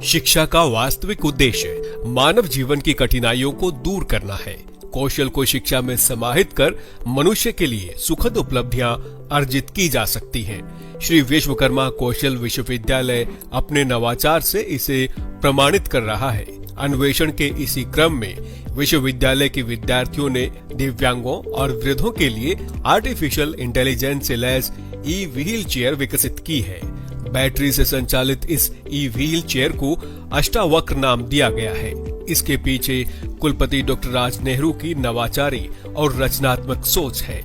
शिक्षा का वास्तविक उद्देश्य मानव जीवन की कठिनाइयों को दूर करना है। कौशल को शिक्षा में समाहित कर मनुष्य के लिए सुखद उपलब्धियां अर्जित की जा सकती हैं। श्री विश्वकर्मा कौशल विश्वविद्यालय अपने नवाचार से इसे प्रमाणित कर रहा है। अन्वेषण के इसी क्रम में विश्वविद्यालय के विद्यार्थियों ने दिव्यांगों और वृद्धों के लिए आर्टिफिशियल इंटेलिजेंस से लैस ई व्हील चेयर विकसित की है। बैटरी से संचालित इस ई व्हील चेयर को अष्टावक्र नाम दिया गया है। इसके पीछे कुलपति डॉक्टर राज नेहरू की नवाचारी और रचनात्मक सोच है।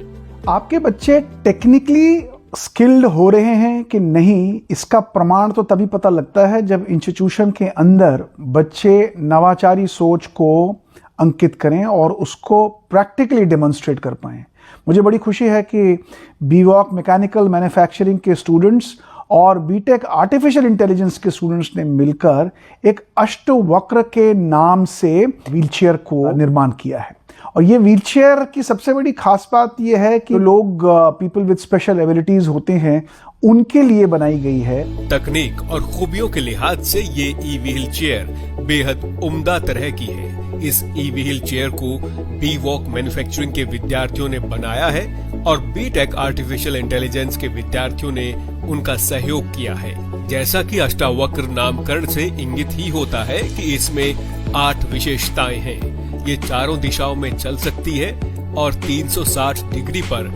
आपके बच्चे टेक्निकली स्किल्ड हो रहे हैं कि नहीं, इसका प्रमाण तो तभी पता लगता है जब इंस्टीट्यूशन के अंदर बच्चे नवाचारी सोच को अंकित करें और उसको प्रैक्टिकली डेमोन्स्ट्रेट कर पाएं। मुझे बड़ी खुशी है कि बीवॉक मैकेनिकल मैन्युफैक्चरिंग के स्टूडेंट्स और बीटेक आर्टिफिशियल इंटेलिजेंस के स्टूडेंट्स ने मिलकर एक अष्टवक्र के नाम से व्हीलचेयर को निर्माण किया है। और ये व्हीलचेयर की सबसे बड़ी खास बात यह है कि लोग पीपल विद स्पेशल एबिलिटीज होते हैं, उनके लिए बनाई गई है। तकनीक और खूबियों के लिहाज से ये ई व्हील चेयर बेहद उम्दा तरह की है। इस ई व्हील चेयर को बीवॉक मैन्युफैक्चरिंग के विद्यार्थियों ने बनाया है और बीटेक आर्टिफिशियल इंटेलिजेंस के विद्यार्थियों ने उनका सहयोग किया है। जैसा कि अष्टावक्र नामकरण से इंगित ही होता है कि इसमें 8 विशेषताएं हैं। ये चारों दिशाओं में चल सकती है और 360 डिग्री पर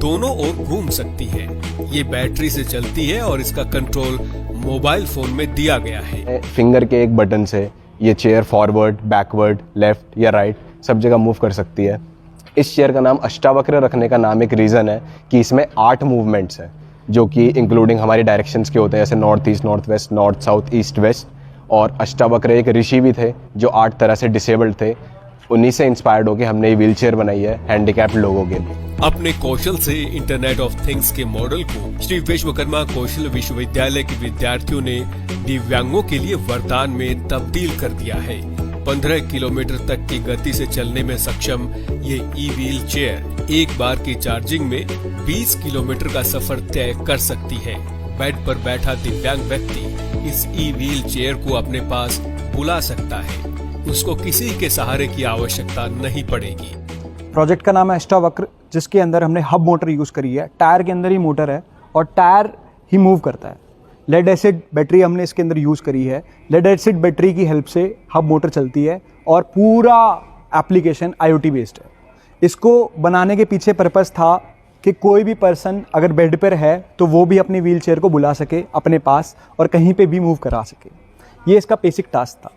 दोनों ओर घूम सकती है। ये बैटरी से चलती है और इसका कंट्रोल मोबाइल फोन में दिया गया है। फिंगर के एक बटन से ये चेयर फॉरवर्ड, बैकवर्ड, लेफ्ट या राइट सब जगह मूव कर सकती है। इस चेयर का नाम अष्टावक्र रखने का नाम एक रीज़न है कि इसमें 8 मूवमेंट्स हैं, जो कि इंक्लूडिंग हमारी डायरेक्शंस के होते हैं, जैसे north east, north west, north south, east west. और अष्टावक्र एक ऋषि भी थे जो 8 तरह से डिसेबल्ड थे। उन्हीं से इंस्पायर्ड होकर हमने ये व्हील चेयर बनाई है हैंडीकैप्ड लोगों के लिए। अपने कौशल से इंटरनेट ऑफ थिंग्स के मॉडल को श्री विश्वकर्मा कौशल विश्वविद्यालय के विद्यार्थियों ने दिव्यांगों के लिए वरदान में तब्दील कर दिया है। 15 किलोमीटर तक की गति से चलने में सक्षम ये ई व्हील चेयर एक बार की चार्जिंग में 20 किलोमीटर का सफर तय कर सकती है। बेड पर बैठा दिव्यांग व्यक्ति इस ई व्हील चेयर को अपने पास बुला सकता है। उसको किसी के सहारे की आवश्यकता नहीं पड़ेगी। प्रोजेक्ट का नाम है अष्टावक्र, जिसके अंदर हमने हब मोटर यूज़ करी है। टायर के अंदर ही मोटर है और टायर ही मूव करता है। लेड एसिड बैटरी हमने इसके अंदर यूज़ करी है। लेड एसिड बैटरी की हेल्प से हब मोटर चलती है और पूरा एप्लीकेशन IoT बेस्ड है। इसको बनाने के पीछे पर्पस था कि कोई भी पर्सन अगर बेड पर है तो वो भी अपनी व्हील चेयर को बुला सके अपने पास और कहीं पे भी मूव करा सके। ये इसका बेसिक टास्क था।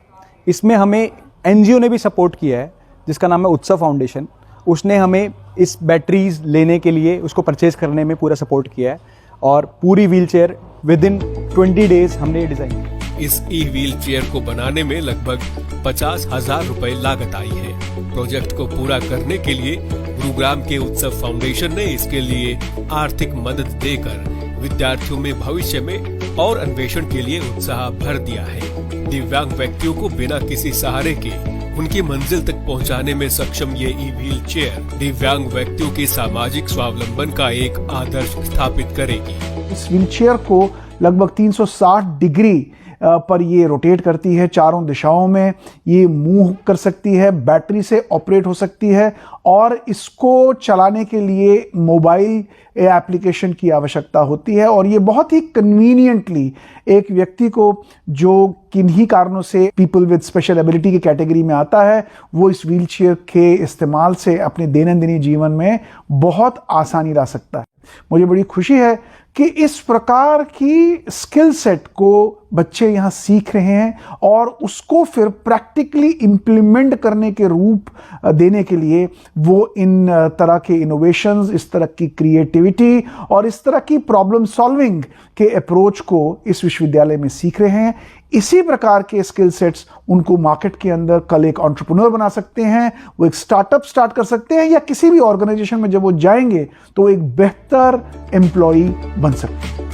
इसमें हमें NGO ने भी सपोर्ट किया है, जिसका नाम है उत्सव फाउंडेशन। उसने हमें इस बैटरीज लेने के लिए, उसको परचेज करने में पूरा सपोर्ट किया है और पूरी व्हील चेयर विदिन 20 डेज हमने ये डिज़ाइन की। इस ई व्हील चेयर को बनाने में लगभग 50,000 रुपए लागत आई है। प्रोजेक्ट को पूरा करने के लिए गुरुग्राम के उत्सव फाउंडेशन ने इसके लिए आर्थिक मदद देकर विद्यार्थियों में भविष्य में और अन्वेषण के लिए उत्साह भर दिया है। दिव्यांग व्यक्तियों को बिना किसी सहारे के उनकी मंजिल तक पहुंचाने में सक्षम ये ई व्हील चेयर दिव्यांग व्यक्तियों के सामाजिक स्वावलंबन का एक आदर्श स्थापित करेगी। इस व्हील चेयर को लगभग 360 डिग्री पर ये रोटेट करती है, चारों दिशाओं में ये मूव कर सकती है, बैटरी से ऑपरेट हो सकती है और इसको चलाने के लिए मोबाइल एप्लीकेशन की आवश्यकता होती है। और ये बहुत ही कन्वीनियंटली एक व्यक्ति को जो किन्हीं कारणों से पीपल विद स्पेशल एबिलिटी की कैटेगरी में आता है, वो इस व्हील चेयर के इस्तेमाल से अपने दैनंदिन जीवन में बहुत आसानी ला सकता है। मुझे बड़ी खुशी है कि इस प्रकार की स्किल सेट को बच्चे यहाँ सीख रहे हैं और उसको फिर प्रैक्टिकली इम्प्लीमेंट करने के रूप देने के लिए वो इन तरह के इनोवेशंस, इस तरह की क्रिएटिविटी और इस तरह की प्रॉब्लम सॉल्विंग के अप्रोच को इस विश्वविद्यालय में सीख रहे हैं। इसी प्रकार के स्किल सेट्स उनको मार्केट के अंदर कल एक एंटरप्रेन्योर बना सकते हैं, वो एक स्टार्टअप स्टार्ट कर सकते हैं या किसी भी ऑर्गेनाइजेशन में जब वो जाएंगे तो एक बेहतर एम्प्लॉई बन सकते हैं।